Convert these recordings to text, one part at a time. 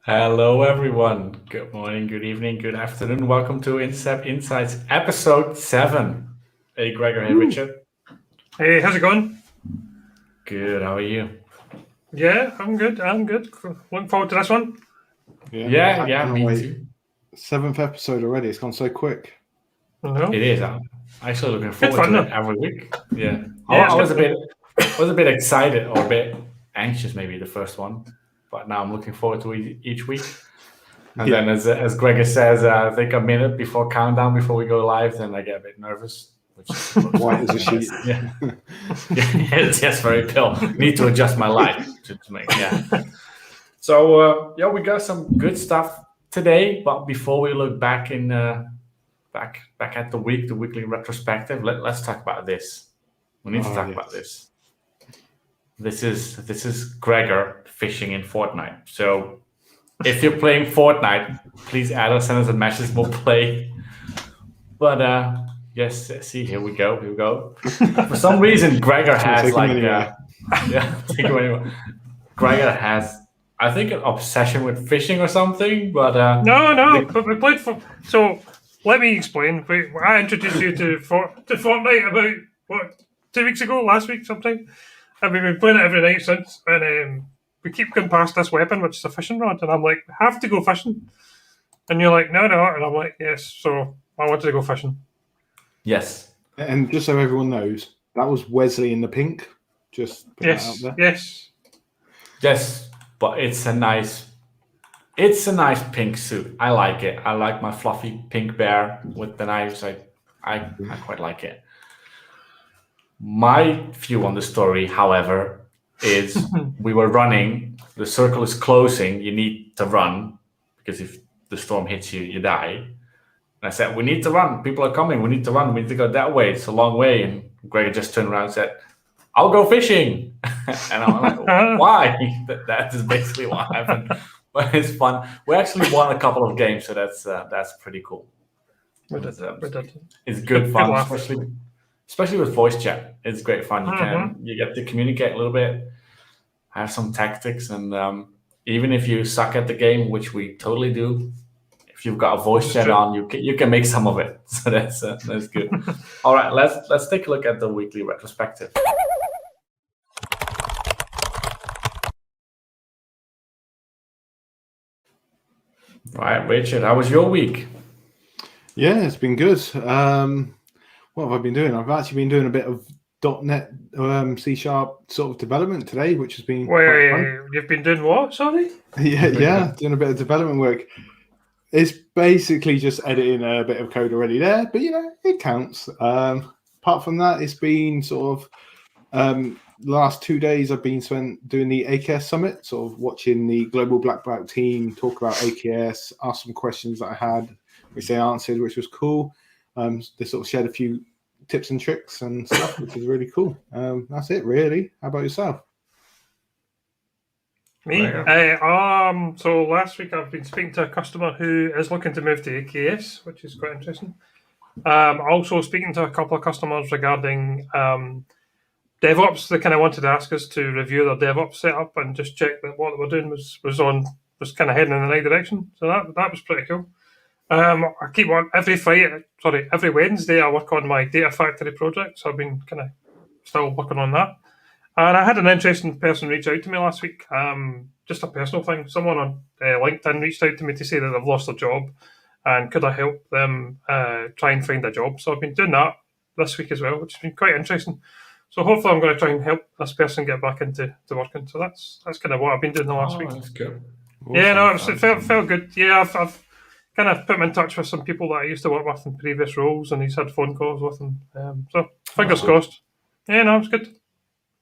Hello, everyone. Good morning, good evening, good afternoon. Welcome to Intercept Insights, episode 7. Hey, Gregor. Hey, Woo. Richard. Hey, how's it going? Good. How are you? Yeah, I'm good. Looking forward to this one. Yeah, me wait. too. 7th episode already. It's gone so quick. It is. I'm actually looking forward fun, to it though. every week. Yeah. Yeah, I was it's a good bit excited or a bit anxious, maybe the first one, but now I'm looking forward to each week. And then, as Gregor says, I think a minute before countdown before we go live, then I get a bit nervous. Which is White as a sheet. Yeah. It's just very pill. Need to adjust my light to make So we got some good stuff today. But before we look back in back at the weekly retrospective, let's talk about this. We need to talk about this. This is Gregor fishing in Fortnite. So if you're playing Fortnite, please add us, send us a message. We'll play. But yes, see, here we go. For some reason, Gregor has Gregor has, I think, an obsession with fishing or something. But no. But we played for. So let me explain. I introduced you to Fortnite about 2 weeks ago, last week sometime, and we've been playing it every night since. And we keep going past this weapon, which is a fishing rod, and I'm like, have to go fishing, and you're like, no, and I'm like, yes. So I wanted to go fishing. Yes. And just so everyone knows, that was Wesley in the pink. Just put that out there. Yes, but it's a nice pink suit. I like it. I like my fluffy pink bear with the knives. I quite like it. My view on the story, however, is we were running. The circle is closing. You need to run because if the storm hits you, you die. And I said, we need to run. People are coming. We need to run. We need to go that way. It's a long way. And Gregor just turned around and said, I'll go fishing. And I'm like, why? That is basically what happened. But it's fun. We actually won a couple of games, so that's pretty cool. It's good fun, especially with voice chat. It's great fun. You get to communicate a little bit, have some tactics, and even if you suck at the game, which we totally do, if you've got a voice chat on, you can make some of it. So that's good. All right, let's take a look at the weekly retrospective. Right, Richard, how was your week? Yeah, it's been good. What have I been doing? I've actually been doing a bit of .NET C# sort of development today, which has been quite fun. You've been doing what? Sorry. Yeah, doing a bit of development work. It's basically just editing a bit of code already there, but it counts. Apart from that, it's been sort of last 2 days I've been spent doing the AKS summit, sort of watching the global black belt team talk about AKS, ask some questions that I had, which they answered, which was cool. They sort of shared a few tips and tricks and stuff, which is really cool. That's it, really. How about yourself? Me? So last week I've been speaking to a customer who is looking to move to AKS, which is quite interesting. Also speaking to a couple of customers regarding DevOps. They kind of wanted to ask us to review their DevOps setup and just check that what they were doing was kind of heading in the right direction. So that was pretty cool. I keep on every Wednesday I work on my data factory project, so I've been kind of still working on that. And I had an interesting person reach out to me last week, just a personal thing. Someone on LinkedIn reached out to me to say that they've lost their job and could I help them try and find a job. So I've been doing that this week as well, which has been quite interesting. So hopefully I'm going to try and help this person get back into working. So that's kind of what I've been doing the last week. That's good. Awesome. Yeah, no, it felt good. Yeah, I've kind of put him in touch with some people that I used to work with in previous roles, and he's had phone calls with them. So fingers crossed. Yeah, no, it's good.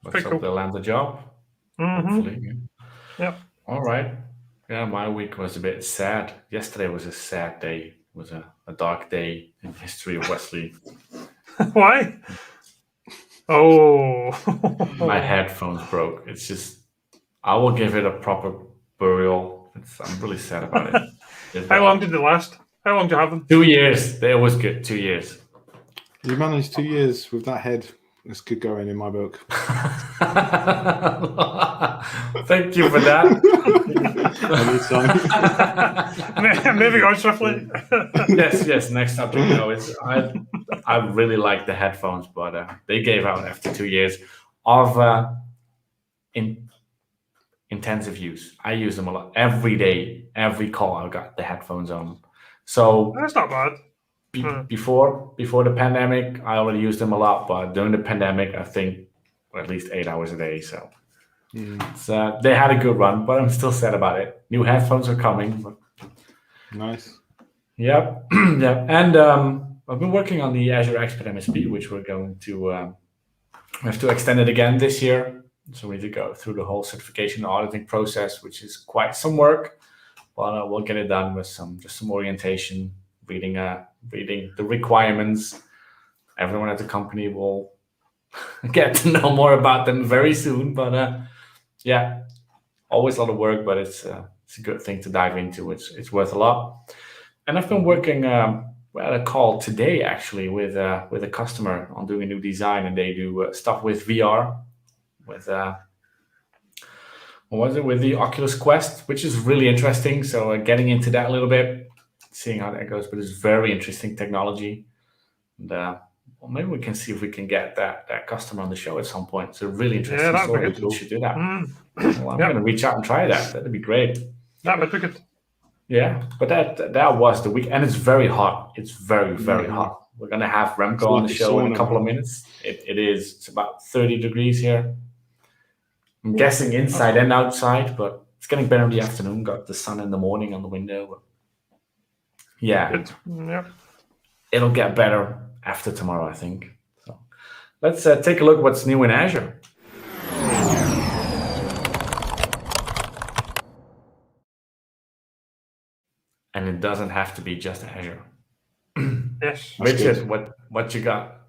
Let's hope they'll land the job. Hopefully. Yeah. All right. Yeah, my week was a bit sad. Yesterday was a sad day. It was a dark day in the history of Wesley. Why? Oh. My headphones broke. It's just, I will give it a proper burial. I'm really sad about it. How long did it last? How long did you have them? 2 years. It was good. 2 years. You managed 2 years with that head. It's good going in my book. Thank you for that. Moving on swiftly. Yes. Next topic. No, I really like the headphones, but they gave out after 2 years of intensive use. I use them a lot every day. Every call, I got the headphones on. So That's not bad. before the pandemic, I already used them a lot, but during the pandemic, I think at least 8 hours a day. So they had a good run, but I'm still sad about it. New headphones are coming. But... Nice. Yep. Yep. And I've been working on the Azure Expert MSP, which we're going to have to extend it again this year. So we need to go through the whole certification auditing process, which is quite some work, but we'll get it done with some orientation, reading the requirements. Everyone at the company will get to know more about them very soon. But yeah, always a lot of work, but it's a good thing to dive into. It's worth a lot. And I've been working at a call today actually with a customer on doing a new design, and they do stuff with VR, with with the Oculus Quest, which is really interesting. So getting into that a little bit, seeing how that goes, but it's very interesting technology. And well, maybe we can see if we can get that customer on the show at some point. It's a really interesting story. We should do that. Well, I'm going to reach out and try that. That'd be great. That would be good. Yeah, but that was the week, and it's very hot. It's very, very hot. We're going to have Remco on the show in a couple of minutes. It is. It's about 30 degrees here. I'm guessing inside and outside, but it's getting better in the afternoon. Got the sun in the morning on the window. But yeah, it'll get better after tomorrow, I think. So let's take a look what's new in Azure. And it doesn't have to be just Azure. Yes. Richard, what you got?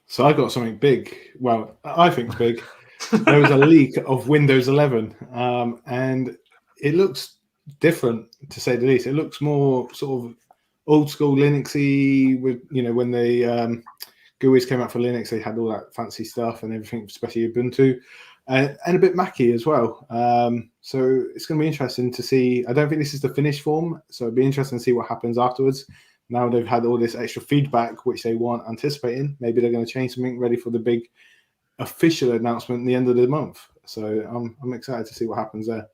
So I got something big. Well, I think it's big. There was a leak of Windows 11, and it looks different, to say the least. It looks more sort of old school Linuxy. With when they GUIs came out for Linux, they had all that fancy stuff and everything, especially Ubuntu, and a bit Mackie as well. So it's going to be interesting to see. I don't think this is the finished form, so it'll be interesting to see what happens afterwards. Now they've had all this extra feedback, which they weren't anticipating. Maybe they're going to change something ready for the big official announcement at the end of the month. So I'm excited to see what happens there.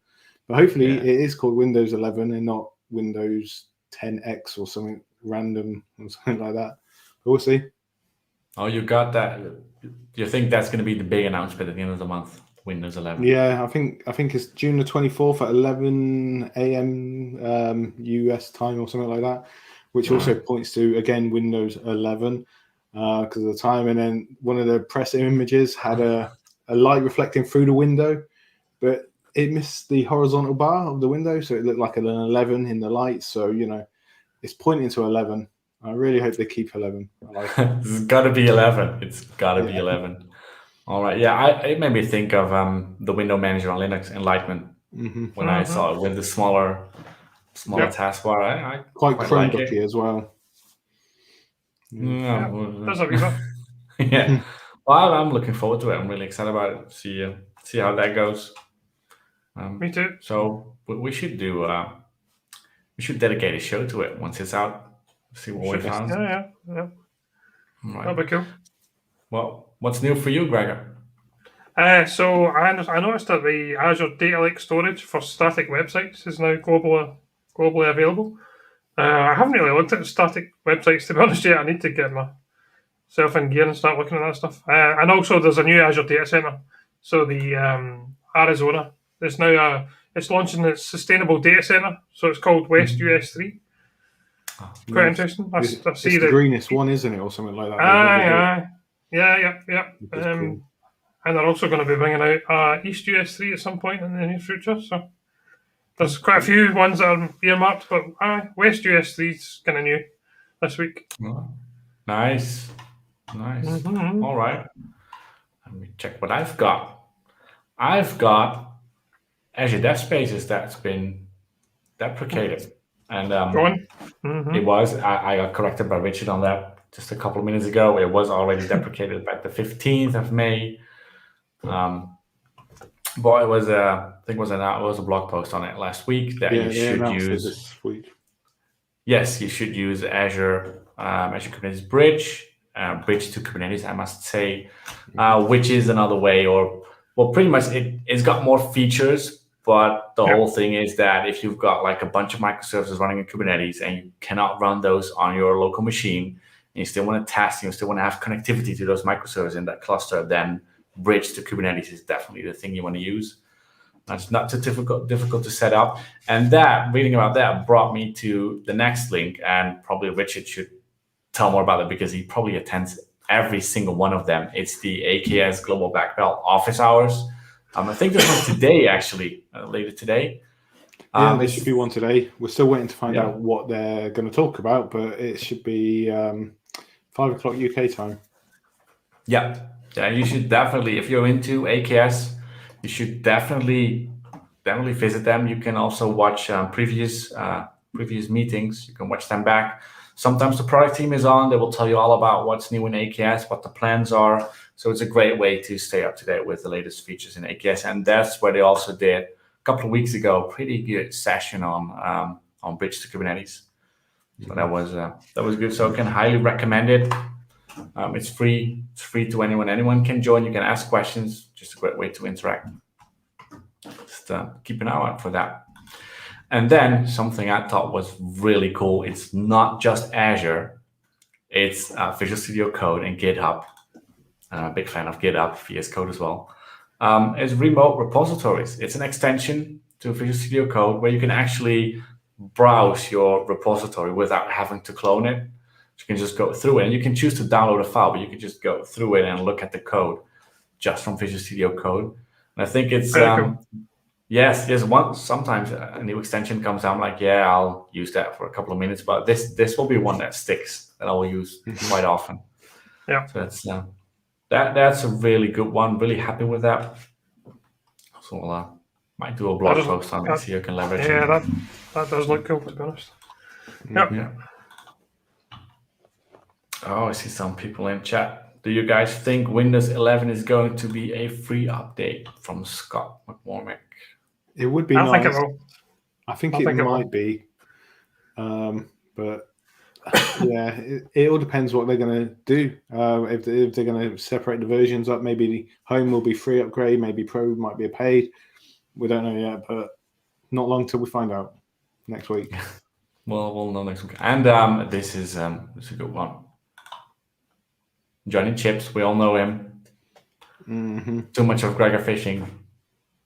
But hopefully it is called Windows 11 and not Windows 10X or something random or something like that. But we'll see. Oh, you got that. You think that's going to be the big announcement at the end of the month, Windows 11? Yeah, I think it's June the 24th at 11 a.m. US time or something like that, which also points to, again, Windows 11 because of the time. And then one of the press images had a light reflecting through the window, but it missed the horizontal bar of the window, so it looked like an 11 in the light. So, it's pointing to 11. I really hope they keep 11. I like it. It's got to be 11. It's got to be 11. All right. Yeah, it made me think of the window manager on Linux, Enlightenment, when I saw it with the smaller taskbar. I quite Chrome like it as well. That's a wee bit. Yeah. Well, I'm looking forward to it. I'm really excited about it. See how that goes. Me too. So we should do. We should dedicate a show to it once it's out. See what we found. Yeah. Right. That'll be cool. Well, what's new for you, Gregor? So I noticed that the Azure Data Lake storage for static websites is now globally available. I haven't really looked at static websites, to be honest, yet. I need to get myself in gear and start looking at that stuff. And also, there's a new Azure Data Center. So the Arizona, there's now it's launching its sustainable data center. So it's called West US 3. Quite interesting. I see it's the greenest one, isn't it, or something like that? Yeah. Cool. And they're also going to be bringing out East US 3 at some point in the near future. So there's quite a few ones that are earmarked, but West US 3 is kind of new this week. Oh, nice. All right. Let me check what I've got. I've got Azure Dev Spaces that's been deprecated. And it was, I got corrected by Richard on that. just a couple of minutes ago. It was already deprecated back the 15th of May. But it was I think it was a blog post on it last week that you should use this week. Yes, you should use Azure Kubernetes Bridge to Kubernetes, I must say, which is another way, pretty much it's got more features, but the whole thing is that if you've got like a bunch of microservices running in Kubernetes and you cannot run those on your local machine, and you still want to test, you still want to have connectivity to those microservices in that cluster, then Bridge to Kubernetes is definitely the thing you want to use. It's not too difficult to set up. And reading about that brought me to the next link, and probably Richard should tell more about it because he probably attends every single one of them. It's the AKS Global Black Belt office hours. I think this one's today, actually, later today. There should be one today. We're still waiting to find out what they're going to talk about, but it should be 5 o'clock UK time. Yeah, you should definitely, if you're into AKS, you should definitely visit them. You can also watch previous meetings. You can watch them back. Sometimes the product team is on. They will tell you all about what's new in AKS, what the plans are. So it's a great way to stay up to date with the latest features in AKS. And that's where they also did a couple of weeks ago, pretty good session on Bridge to Kubernetes. So that was good. So I can highly recommend it. It's free. It's free to anyone. Anyone can join. You can ask questions. Just a great way to interact. Just keep an eye out for that. And then something I thought was really cool. It's not just Azure. It's Visual Studio Code and GitHub. I'm a big fan of GitHub, VS Code as well. It's remote repositories. It's an extension to Visual Studio Code where you can actually browse your repository without having to clone it. You can just go through it, and you can choose to download a file, but you can just go through it and look at the code just from Visual Studio Code. And I think it's yes. Sometimes a new extension comes out, I'm like, yeah, I'll use that for a couple of minutes, but this will be one that sticks that I will use quite often. Yeah. So that's a really good one. Really happy with that. So might do a blog post on this. You can leverage. Yeah, that does look cool, to be honest. Yeah. Oh, I see some people in chat. Do you guys think Windows 11 is going to be a free update? From Scott McCormick. It would be nice. I think it might be. But yeah, it all depends what they're going to do. If they're going to separate the versions up, maybe Home will be free upgrade, maybe Pro might be a paid. We don't know yet, but not long till we find out next week. Well, we'll know next week. And this is a good one. Johnny Chips, we all know him. Mm-hmm. Too much of Gregor fishing.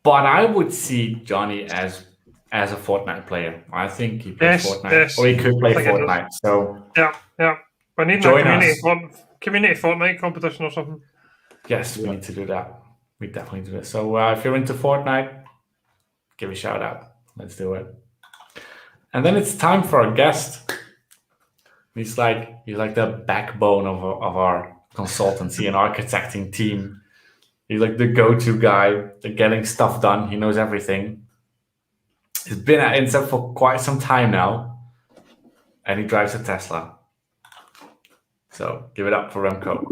But I would see Johnny as a Fortnite player. I think he plays Fortnite. Or he could play Fortnite. So yeah. We need a community Fortnite competition or something. Yes, we need to do that. We definitely do that. So if you're into Fortnite, give a shout out. Let's do it. And then it's time for our guest. He's like the backbone of our consultancy and architecting team. He's like the go-to guy, the getting stuff done. He knows everything. He's been at Intercept for quite some time now, and he drives a Tesla. So give it up for Remco.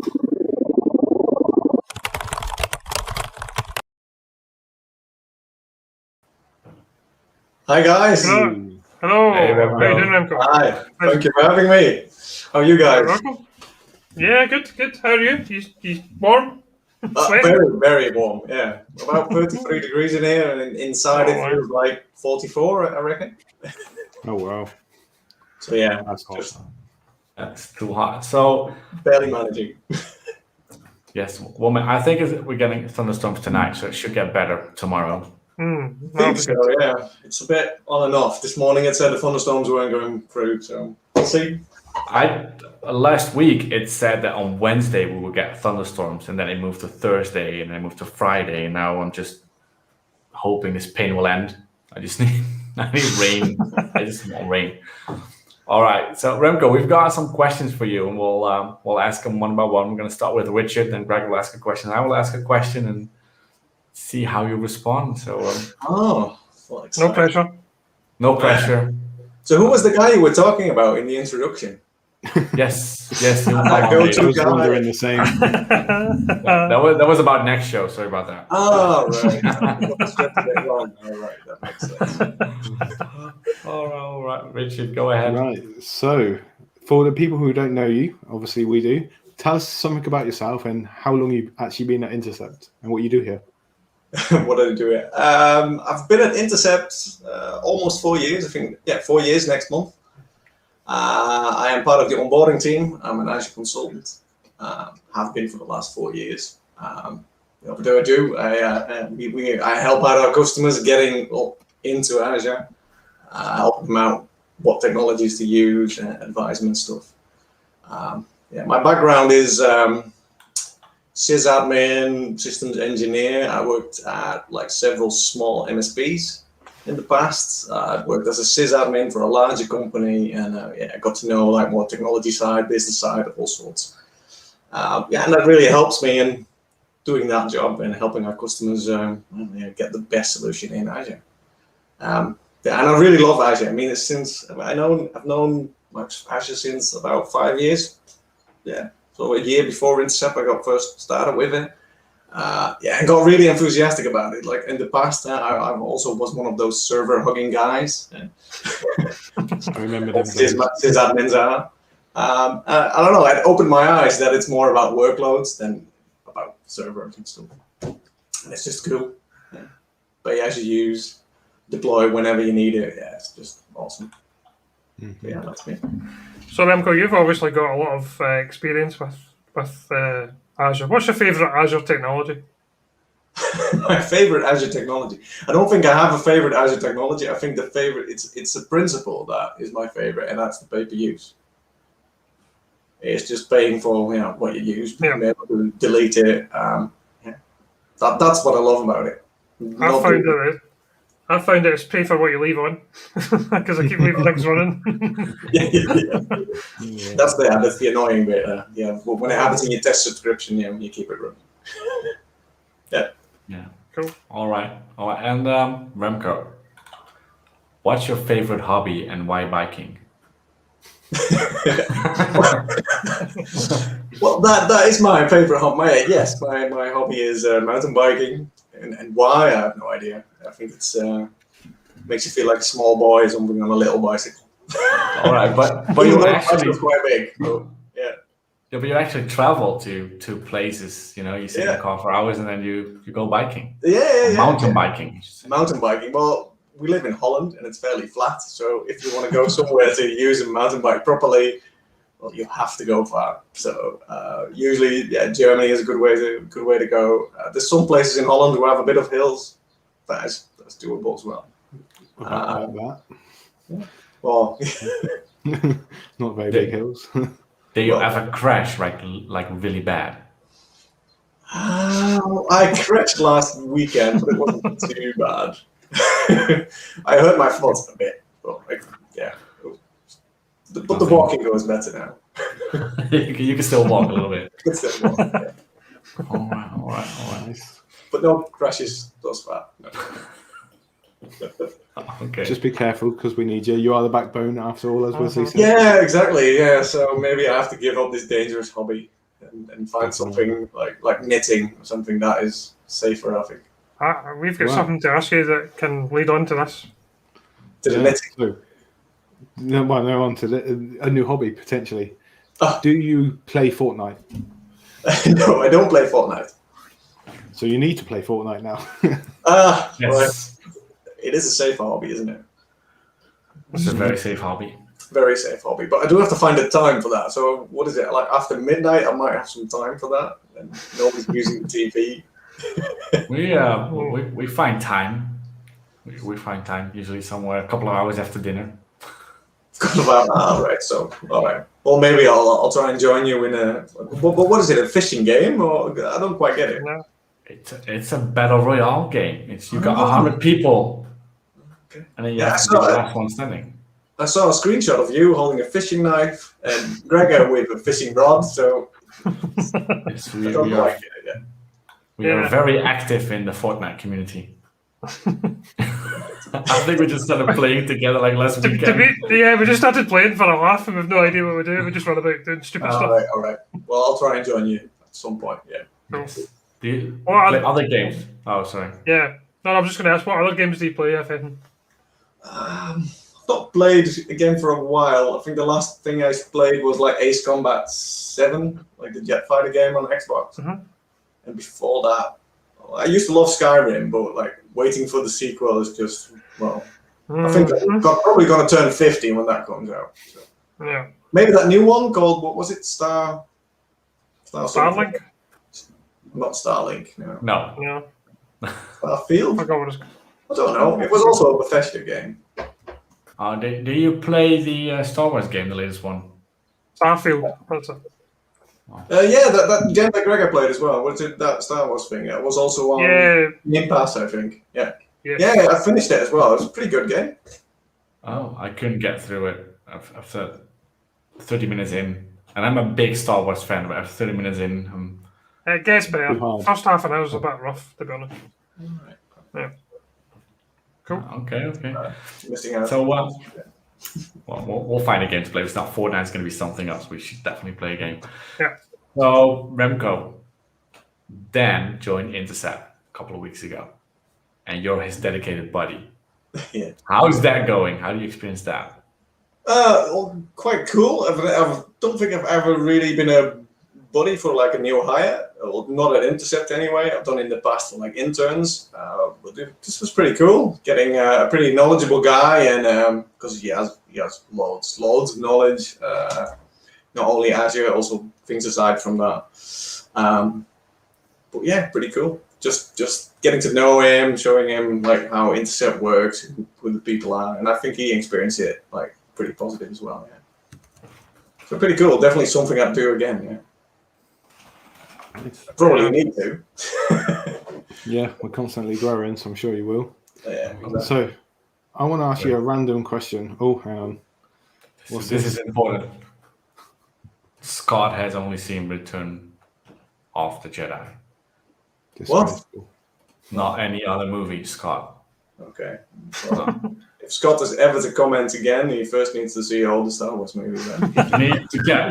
Hi guys. Hello. Hey, how are you doing, Remco? Hi. Thank you for having me. How are you guys? Welcome. Yeah, good. How are you? You warm? Very, very warm. Yeah, about 33 degrees in here, and inside it feels like 44, I reckon. Oh wow! So yeah, that's hot. That's too hot. So barely managing. Yes, well, I think we're getting thunderstorms tonight, so it should get better tomorrow. I think so, yeah. It's a bit on and off. This morning it said the thunderstorms weren't going through, so we'll see. Last week it said that on Wednesday we would get thunderstorms, and then it moved to Thursday, and then it moved to Friday, and now I'm just hoping this pain will end. I need rain. I just want rain. All right, so Remco, we've got some questions for you, and we'll ask them one by one. We're going to start with Richard, then Greg will ask a question. I will ask a question and see how you respond. So no pressure. No pressure. So who was the guy you were talking about in the introduction? Yes, he'll come on Go later. I was guy. wondering the same. That was about next show. Sorry about that. Oh, right. Straight to get wrong. All right, that makes sense. All right, Richard, go ahead. Right. So, for the people who don't know you, obviously we do. Tell us something about yourself and how long you've actually been at Intercept and what you do here. What did I do here? I've been at Intercept almost 4 years. I think, 4 years next month. I am part of the onboarding team. I'm an Azure consultant. Have been for the last 4 years. What do I do? I help out our customers getting into Azure, help them out what technologies to use, advisement stuff. My background is sysadmin, systems engineer. I worked at several small MSPs in the past. I worked as a sysadmin for a larger company, and I got to know more technology side, business side, all sorts. And that really helps me in doing that job and helping our customers get the best solution in Azure. And I really love Azure. I mean, I've known Azure since about 5 years. Yeah. So a year before Intercept, I got first started with it. And got really enthusiastic about it. Like in the past, I also was one of those server hugging guys. I remember them. Sysadmins are. I don't know. It opened my eyes that it's more about workloads than about servers and stuff. And it's just cool. Yeah. But as you use, deploy whenever you need it. Yeah, it's just awesome. Mm-hmm. Yeah, that's me. So Remco, you've obviously got a lot of experience with Azure. What's your favourite Azure technology? My favorite Azure technology. I don't think I have a favorite Azure technology. I think the favorite it's a principle that is my favorite, and that's the pay-per-use. It's just paying for what you use, being able to delete it. That's what I love about it. I found it's pay for what you leave on because I keep leaving things running. That's the annoying bit. When it happens in your test subscription, you keep it running. Yeah. Cool. All right. And Remco, what's your favorite hobby and why biking? Well, that is my favorite hobby. Yes, my hobby is mountain biking, and why I have no idea. I think it's makes you feel like a small boy jumping on a little bicycle. All right, but you actually quite big. So, yeah, but you actually travel to places. You sit in the car for hours and then you go biking. Mountain biking. Mountain biking. Well, we live in Holland and it's fairly flat. So if you want to go somewhere to use a mountain bike properly, well, you have to go far. So usually, Germany is a good way to go. There's some places in Holland who have a bit of hills. That's doable as well. Well, not very big hills. Did you ever crash like really bad? I crashed last weekend, but it wasn't too bad. I hurt my foot a bit, but but the walking goes better now. You can still walk a little bit. You can still walk, yeah. All right. Nice. But no crashes thus far. No. Okay. Just be careful because we need you. You are the backbone after all, as Wesley said. Yeah, exactly. Yeah, so maybe I have to give up this dangerous hobby and find something like knitting or something that is safer, I think. We've got something to ask you that can lead on to this. To the knitting. So, no, on to a new hobby potentially. Oh. Do you play Fortnite? No, I don't play Fortnite. So you need to play Fortnite now. Yes. Well, it is a safe hobby, isn't it? It's a very safe hobby. Very safe hobby, but I do have to find the time for that. So what is it, like after midnight? I might have some time for that, and nobody's using the TV. We find time. We find time usually somewhere a couple of hours after dinner. Right. So all right. Well, maybe I'll try and join you in a. What is it? A fishing game? Or I don't quite get it. No. It's a battle royale game. You got 100 people, and then you have to be the last one standing. I saw a screenshot of you holding a fishing knife and Gregor with a fishing rod. So we are very active in the Fortnite community. I think we just started playing together like last weekend. We just started playing for a laugh and we've no idea what we're doing. We just run about doing stupid stuff. All right. Well, I'll try and join you at some point. Yeah. Cool. Do you play other games? Oh, sorry. Yeah. No, I'm just going to ask, what other games do you play, if anything? I've not played again for a while. I think the last thing I played was like Ace Combat 7, like the jet fighter game on Xbox. Mm-hmm. And before that, I used to love Skyrim, but like waiting for the sequel is just, well, I think I'm probably going to turn 50 when that comes out. So. Yeah. Maybe that new one called, what was it? Starlink? Not Starlink, no. No. Starfield? I don't know. It was also a Bethesda game. Do you play the Star Wars game, the latest one? Starfield. That's it. Yeah, that game that Gregor played as well. What's it? That Star Wars thing. It was also on Game Pass, I think. Yeah, I finished it as well. It was a pretty good game. Oh, I couldn't get through it after 30 minutes in. And I'm a big Star Wars fan, but after 30 minutes in... It gets better. First half an hour was a bit rough, to be honest. Right. Yeah. Cool. Okay. Missing out. So, we'll find a game to play. If it's not Fortnite, it's going to be something else. We should definitely play a game. Yeah. So, Remco, Dan joined Intercept a couple of weeks ago, and you're his dedicated buddy. Yeah. How's that going? How do you experience that? Well, quite cool. I don't think I've ever really been a buddy for like a new hire. Well, not at Intercept anyway. I've done in the past for like interns. But this was pretty cool. Getting a pretty knowledgeable guy, and because he has loads of knowledge. Not only Azure, also things aside from that. But yeah, pretty cool. Just getting to know him, showing him like how Intercept works, who the people are, and I think he experienced it like pretty positive as well. Yeah. So pretty cool. Definitely something I'd do again. Yeah. Probably need to. Yeah, we're constantly growing, so I'm sure you will. Yeah. Exactly. So, I want to ask you a random question. Oh, hang on. This is important. Scott has only seen Return of the Jedi. What? Not any other movie, Scott. Okay. Well, if Scott is ever to comment again, he first needs to see all the Star Wars movies. Then.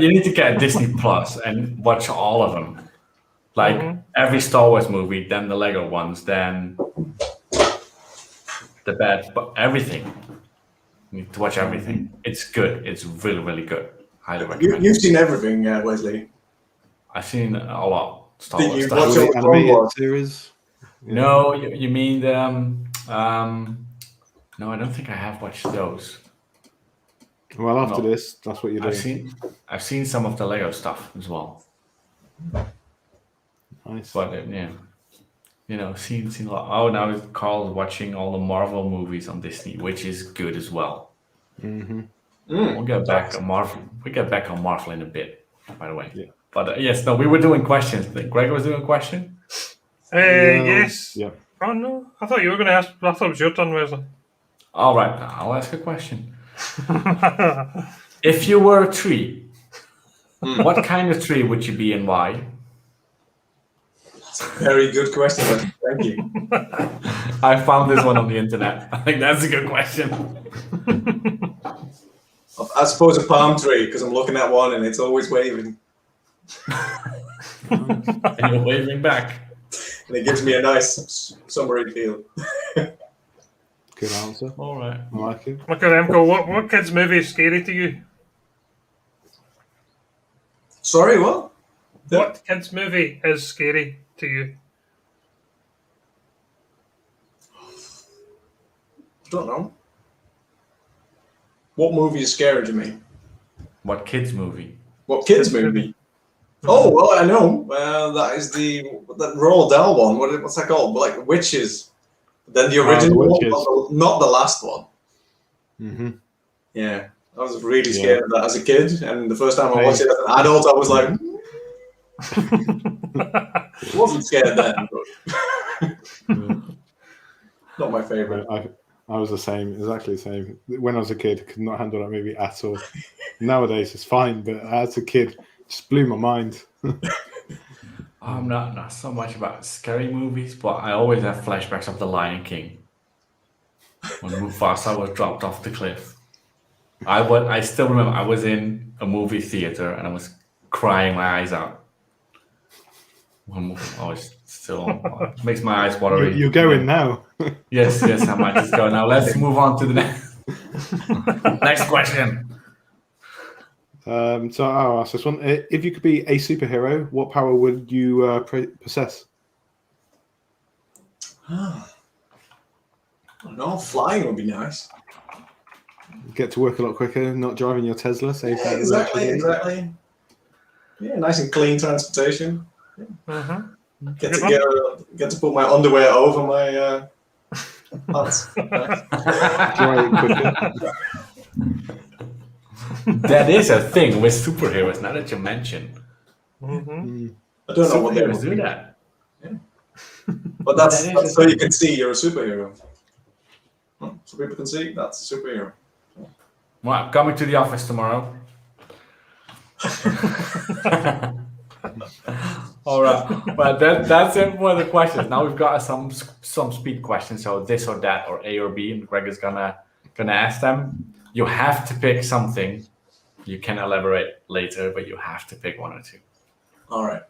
you need to get Disney Plus and watch all of them. Like every Star Wars movie, then the Lego ones, then the bad, but everything. You need to watch everything. It's good. It's really, really good. Highly recommend. You've seen everything, Wesley. I've seen a lot. Star Did Wars you stuff. watch all the Clone Wars series? Yeah. No, you mean the no, I don't think I have watched those. Well, after this, that's what you're doing. I've seen some of the Lego stuff as well. Nice. But seen a lot. Oh, now Carl's watching all the Marvel movies on Disney, which is good as well. Mm-hmm. We'll get back on Marvel. We get back on Marvel in a bit, by the way. Yeah. But yes, no, we were doing questions. Greg was doing a question. Yes. Yeah. Oh no, I thought you were going to ask. I thought it was your turn, Wesley. All right, I'll ask a question. If you were a tree, what kind of tree would you be and why? That's a very good question. Thank you. I found this one on the internet. I think that's a good question. I suppose a palm tree, because I'm looking at one and it's always waving. And you're waving back. And it gives me a nice summery feel. Good answer. All right. I like it. Look at Remco. What kids' movie is scary to you? Sorry, what? What kids' movie is scary to you? Don't know. What movie is scary to me? What kids movie? What kids movie? Oh, well, I know. That is that Roald Dahl one. What's that called? Like Witches. Then the original one, not the last one. Mm-hmm. Yeah, I was really scared of that as a kid, and the first time I watched it as an adult, I was like, I wasn't scared then. But not my favorite. I was the same, exactly the same. When I was a kid, I could not handle that movie at all. Nowadays, it's fine, but as a kid, it just blew my mind. I'm not so much about scary movies, but I always have flashbacks of The Lion King. when Mufasa was dropped off the cliff. I still remember I was in a movie theater and I was crying my eyes out. I was still makes my eyes watery. You're going now. Yes, I might just go now. Let's move on to the next question. So I'll ask this one. If you could be a superhero, what power would you possess? I don't know, flying would be nice. Get to work a lot quicker, not driving your Tesla. Save Yeah, that exactly. Yeah, nice and clean transportation. Mm-hmm. Get to put my underwear over my pants. Dry it quicker. That is a thing with superheroes. Now that you mention, Mm-hmm. I don't know what they superheroes would do be. that. But that's so you can see you're a superhero. So people can see that's a superhero. Well, I'm coming to the office tomorrow. All right, but that's it for the questions. Now we've got some speed questions. So this or that or A or B, and Greg is gonna ask them. You have to pick something. You can elaborate later, but you have to pick one or two. All right.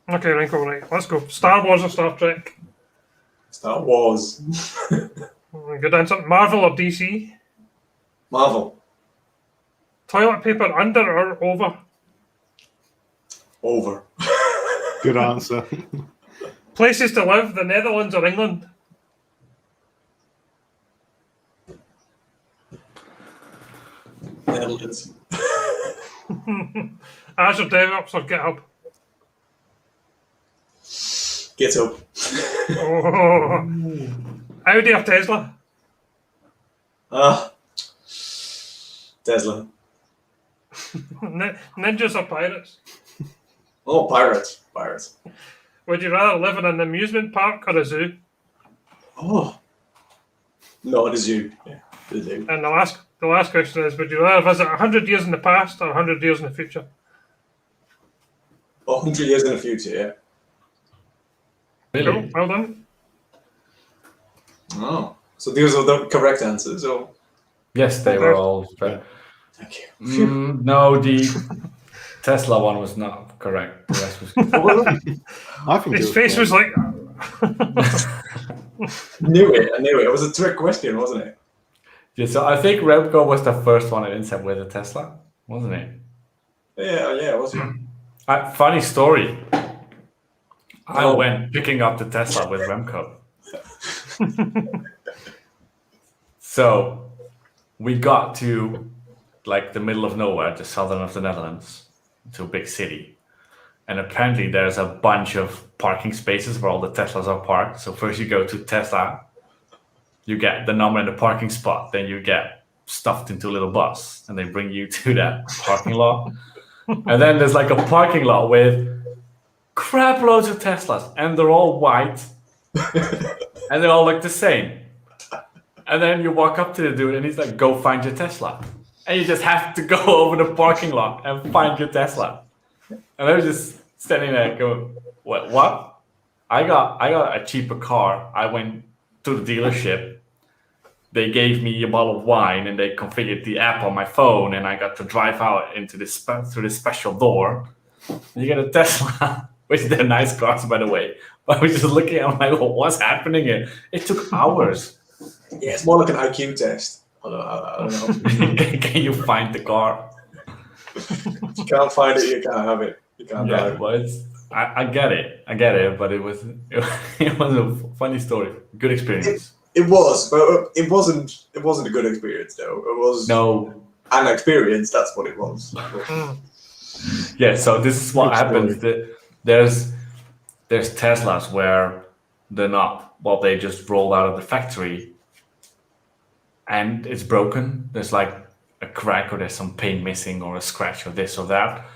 Okay, Renko, right. Let's go. Star Wars or Star Trek? Star Wars. Good answer. Marvel or DC? Marvel. Toilet paper under or over? Over. Good answer. Places to live, the Netherlands or England? Netherlands. Azure DevOps or GitHub? Get up. Oh. Audi or Tesla? Tesla. Ninjas or pirates? Oh, pirates. Would you rather live in an amusement park or a zoo? Oh. No, the zoo. Yeah, the zoo. And the last question is, would you rather visit 100 years in the past or 100 years in the future? 100 years in the future, yeah. Really? Cool, well done. Oh. So these are the correct answers, or? Yes, they were all. Thank you. No, the Tesla one was not correct. The rest was. I think His face was like... I knew it. It was a trick question, wasn't it? Yeah, so I think Remco was the first one at Intercept with a Tesla, wasn't it? Yeah, it was. Funny story. I went picking up the Tesla with Remco. So we got to like the middle of nowhere, the southern of the Netherlands, to a big city. And apparently there's a bunch of parking spaces where all the Teslas are parked. So first you go to Tesla, you get the number in the parking spot, then you get stuffed into a little bus and they bring you to that parking lot. And then there's like a parking lot with crap loads of Teslas and they're all white and they all look the same. And then you walk up to the dude and he's like, go find your Tesla. And you just have to go over the parking lot and find your Tesla. And I was just standing there going, what? I got a cheaper car. I went to the dealership. They gave me a bottle of wine and they configured the app on my phone and I got to drive out into through this special door. And you get a Tesla, which they're nice cars, by the way. But I was just looking at it, I'm like, well, what's happening here? It took hours. Yeah, it's more like an IQ test. I don't know. Can you find the car? If you can't find it, you can't have it. You can't drive it. Well, I get it, but it was a funny story. Good experience. It was, but it wasn't a good experience though. It was an experience. That's what it was. Yeah. So this is what happens. There's Teslas where they're not. Well, they just rolled out of the factory, and it's broken. There's like a crack, or there's some paint missing, or a scratch, or this or that,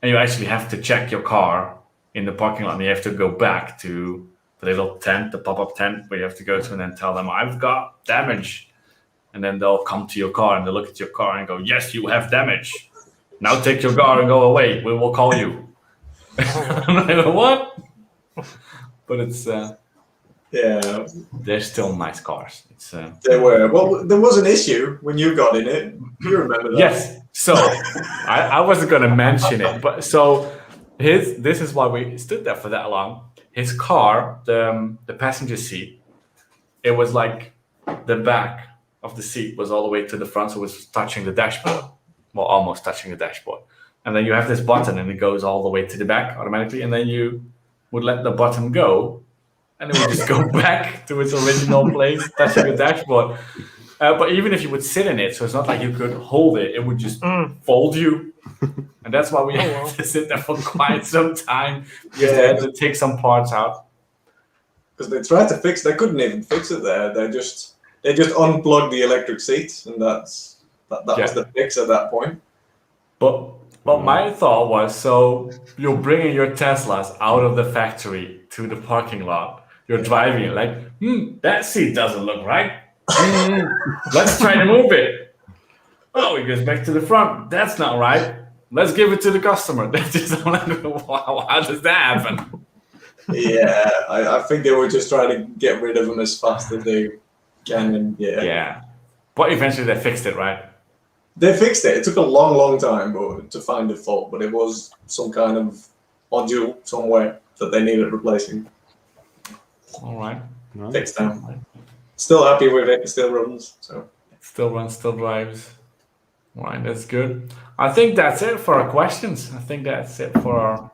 and you actually have to check your car in the parking lot, and you have to go back to the little tent, the pop-up tent, where you have to go to and then tell them, I've got damage. And then they'll come to your car and they'll look at your car and go, yes, you have damage. Now take your car and go away. We will call you. I'm like, what? But it's Yeah, they're still nice cars. It's they were. Well, there was an issue when you got in it. Do you remember that? yes. So I wasn't going to mention it, but so this is why we stood there for that long. His car, the passenger seat, it was like the back of the seat was all the way to the front, so it was touching the dashboard, well, almost touching the dashboard. And then you have this button, and it goes all the way to the back automatically, and then you would let the button go, and it would just go back to its original place, touching the dashboard. But even if you would sit in it, so it's not like you could hold it, it would just fold you. And that's why we had to sit there for quite some time, because they had to take some parts out. Because they tried to fix, they couldn't even fix it there. They just unplugged the electric seats, and that was the fix at that point. But my thought was, so you're bringing your Teslas out of the factory to the parking lot. You're driving it like, that seat doesn't look right. Let's try to move it. Oh, it goes back to the front. That's not right. Let's give it to the customer. That's just like, how does that happen? Yeah, I think they were just trying to get rid of them as fast as they can. And yeah. But eventually they fixed it, right? They fixed it. It took a long, long time to find the fault, but it was some kind of module somewhere that they needed replacing. All right. Fixed them. Still happy with it. It still runs. So still runs, still drives. All right, that's good. I think that's it for our questions. I think that's it for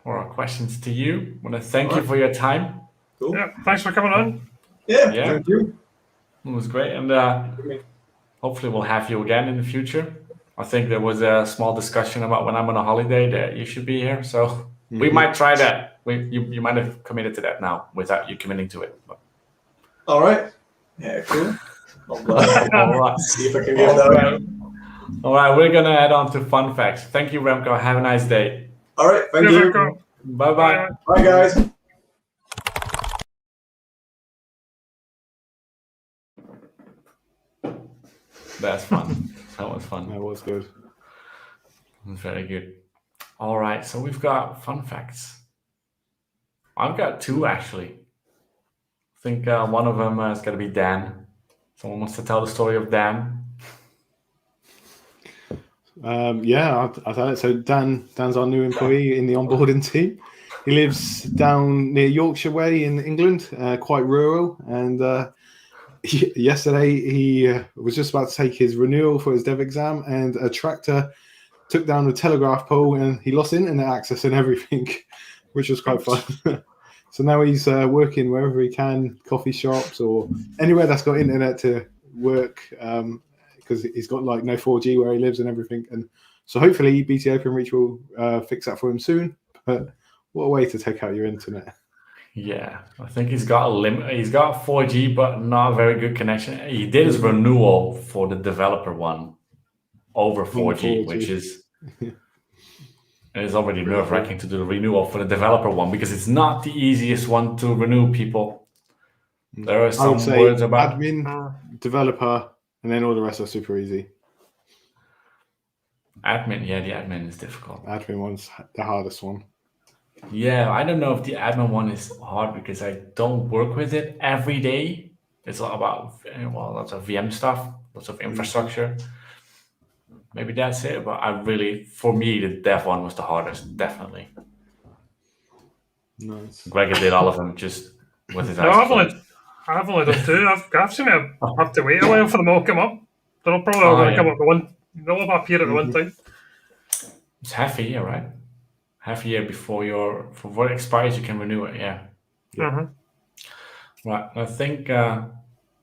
our questions to you. I want to thank you for your time. Cool. Yeah, thanks for coming on. Yeah. Thank you. It was great, and hopefully we'll have you again in the future. I think there was a small discussion about when I'm on a holiday that you should be here, so we might try that. You might have committed to that now without you committing to it. But. All right. Yeah, cool. All right. See if I can get that. All right, we're gonna add on to fun facts. Thank you, Remco. Have a nice day. All right, thank you. Remco. Bye-bye. Bye, guys. That's fun. That was fun. That was good. It was very good. All right, so we've got fun facts. I've got two, actually. I think one of them is going to be Dan. Someone wants to tell the story of Dan. I'll tell it. So Dan's our new employee in the onboarding team. He lives down near Yorkshire Way in England, quite rural. And yesterday he was just about to take his renewal for his dev exam, and a tractor took down a telegraph pole, and he lost internet access and everything, which was quite fun. So now he's working wherever he can, coffee shops or anywhere that's got internet to work, because he's got like no 4G where he lives and everything. And so hopefully BT OpenReach will fix that for him soon. But what a way to take out your internet. Yeah, I think he's got a limit. He's got 4G, but not a very good connection. He did his renewal for the developer one over 4G, which is it's already nerve-wracking to do the renewal for the developer one, because it's not the easiest one to renew, people. There are some words about admin, developer, and then all the rest are super easy. Admin, yeah, the admin is difficult. Admin one's the hardest one. Yeah, I don't know if the admin one is hard because I don't work with it every day. It's all about, lots of VM stuff, lots of infrastructure. Maybe that's it, but for me, the dev one was the hardest, definitely. Nice. Gregor did all of them just with his eyes. No, I've only done two. I've seen it. I have to wait a while for them all to come up. They're probably all going to come up at one. They'll all appear at one time. It's half a year, right? Half a year before it expires, you can renew it. Yeah. Right. I think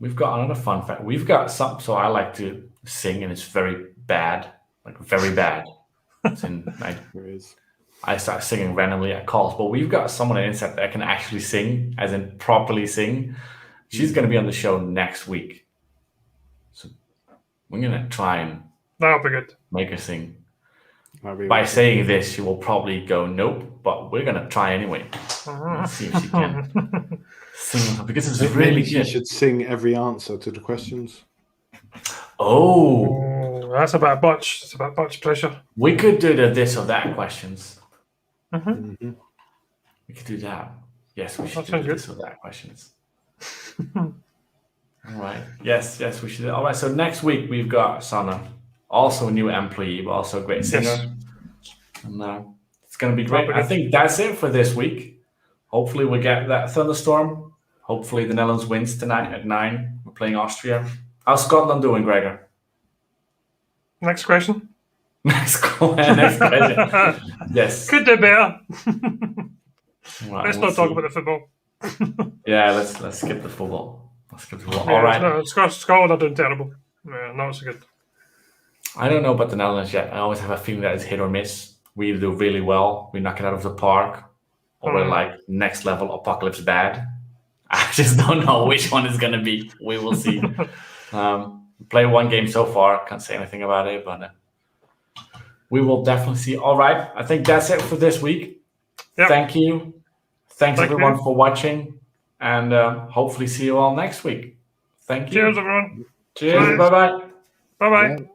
we've got another fun fact. We've got some. So I like to sing, and it's very bad, like very bad. I start singing randomly at calls, but we've got someone at Intercept that can actually sing, as in properly sing. She's going to be on the show next week. So we're going to try and that'll be good. Make her sing. By saying this, she will probably go nope, but we're going to try anyway. Let's see if she can sing, because it's really good. You should sing every answer to the questions. Oh, that's about much. It's about much pressure. We could do the this or that questions. We could do that. Yes, we should That sounds do this with that questions. All right. Yes, we should. All right. So next week we've got Sana, also a new employee, but also a great singer. Yes. And it's going to be great. Well, I think that's it for this week. Hopefully we get that thunderstorm. Hopefully the Netherlands wins tonight at 9. We're playing Austria. How's Scotland doing, Gregor? Next question. Next question. Yes. Could do better. Right, Let's we'll not talk see. about the football. Yeah, let's skip the football. Yeah, All right. no, Scotland are doing terrible. Yeah, not so good. I don't know about the Netherlands yet. I always have a feeling that it's hit or miss. We either do really well, we knock it out of the park, or we're like next level apocalypse bad. I just don't know which one is going to be. We will see. Play one game so far. Can't say anything about it, but we will definitely see. All right. I think that's it for this week. Yep. Thank you. Thanks Thank everyone you. for watching, and hopefully see you all next week. Thank you. Cheers, everyone. Cheers. Bye-bye. Bye-bye. Yeah.